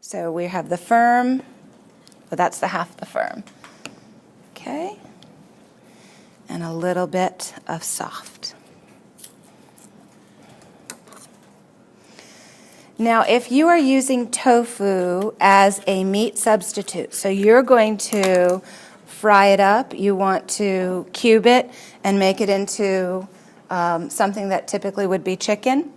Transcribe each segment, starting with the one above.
So we have the firm, but that's the half the firm. Okay. And a little bit of soft. Now, if you are using tofu as a meat substitute, so you're going to fry it up, you want to cube it and make it into something that typically would be chicken,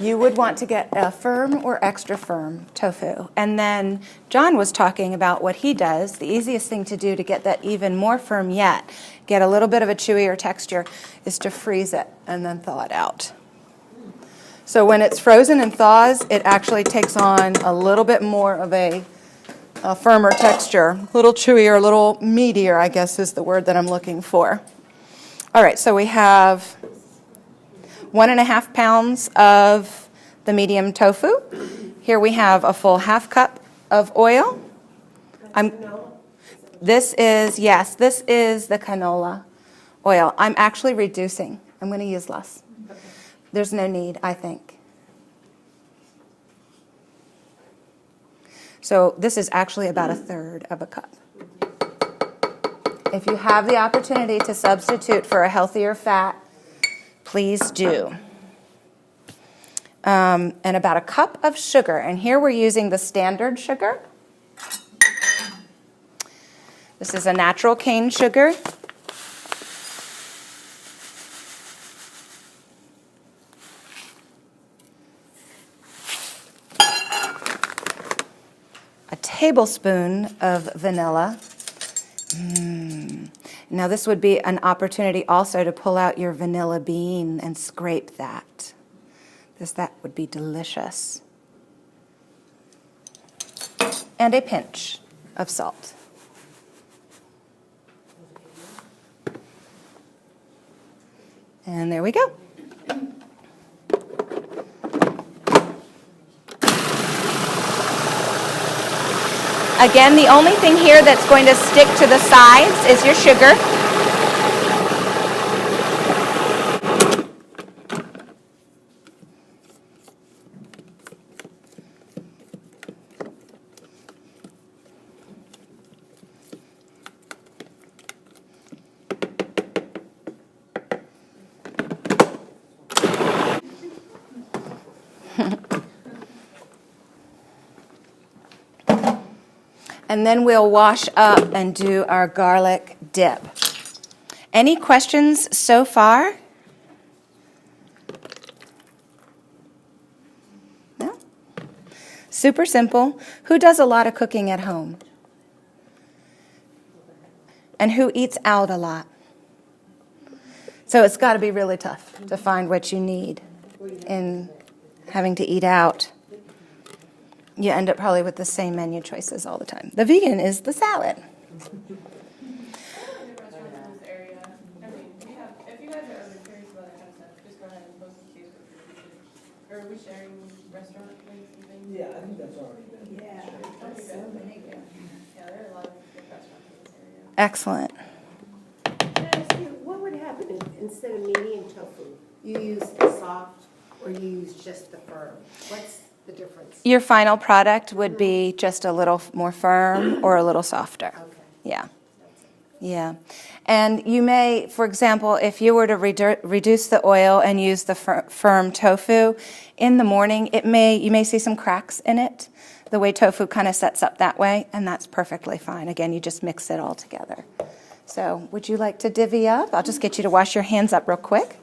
you would want to get a firm or extra firm tofu. And then John was talking about what he does. The easiest thing to do to get that even more firm yet, get a little bit of a chewier texture, is to freeze it and then thaw it out. So when it's frozen and thaws, it actually takes on a little bit more of a firmer texture, a little chewier, a little meatier, I guess is the word that I'm looking for. All right, so we have 1.5 pounds of the medium tofu. Here we have a full half cup of oil. This is the canola oil. I'm actually reducing. I'm going to use less. There's no need, I think. So this is actually about 1/3 of a cup. If you have the opportunity to substitute for a healthier fat, please do. And about a cup of sugar. And here we're using the standard sugar. This is a natural cane sugar. A tablespoon of vanilla. Now this would be an opportunity also to pull out your vanilla bean and scrape that. That would be delicious. And a pinch of salt. And there we go. Again, the only thing here that's going to stick to the sides is your sugar. And then we'll wash up and do our garlic dip. Any questions so far? No? Super simple. Who does a lot of cooking at home? And who eats out a lot? So it's got to be really tough to find what you need in having to eat out. You end up probably with the same menu choices all the time. The vegan is the salad. Are we sharing restaurant links and things? Yeah, I think that's already been. Yeah, that's so many good. Yeah, there are a lot of good restaurants in this area. Excellent. Can I ask you, what would happen if instead of medium tofu, you use the soft or you use just the firm? What's the difference? Your final product would be just a little more firm or a little softer. Okay. Yeah. Yeah. And you may, for example, if you were to reduce the oil and use the firm tofu, in the morning you may see some cracks in it, the way tofu kind of sets up that way, and that's perfectly fine. Again, you just mix it all together. So would you like to divvy up? I'll just get you to wash your hands up real quick.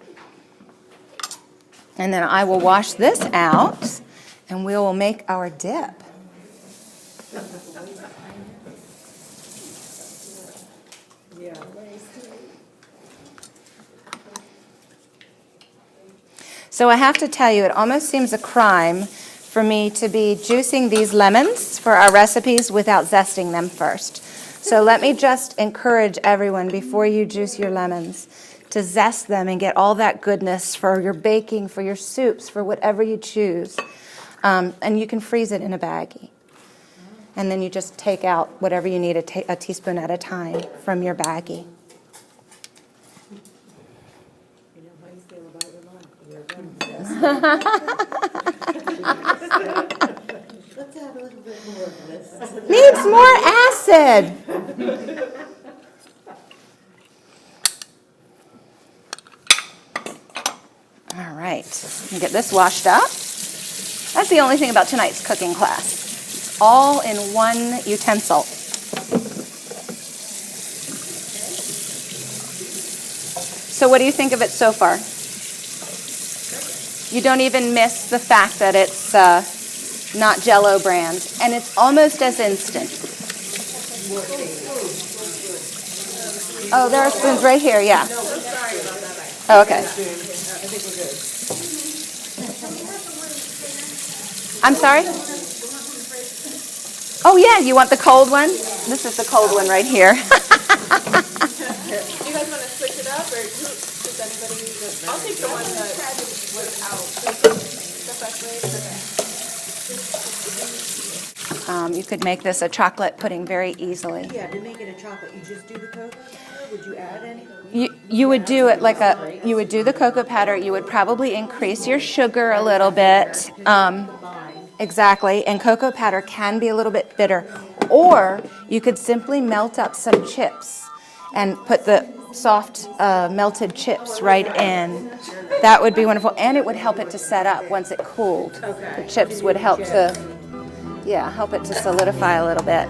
And then I will wash this out, and we will make our dip. So I have to tell you, it almost seems a crime for me to be juicing these lemons for our recipes without zesting them first. So let me just encourage everyone, before you juice your lemons, to zest them and get all that goodness for your baking, for your soups, for whatever you choose. And you can freeze it in a baggie. And then you just take out whatever you need, a teaspoon at a time from your baggie. more acid. All right, get this washed up. That's the only thing about tonight's cooking class. It's all in one utensil. So what do you think of it so far? You don't even miss the fact that it's not Jell-O brand, and it's almost as instant. Oh, there are spoons right here, yeah. Oh, okay. I'm sorry? Oh, yeah, you want the cold one? This is the cold one right here. Do you guys want to switch it up, or does anybody? I'll take the one that was out. The fresh way. You could make this a chocolate pudding very easily. Yeah, to make it a chocolate, you just do the cocoa powder? Would you add any? You would do it like you would do the cocoa powder. You would probably increase your sugar a little bit. Exactly, and cocoa powder can be a little bit bitter. Or you could simply melt up some chips and put the soft melted chips right in. That would be wonderful, and it would help it to set up once it cooled. The chips would help to, help it to solidify a little bit.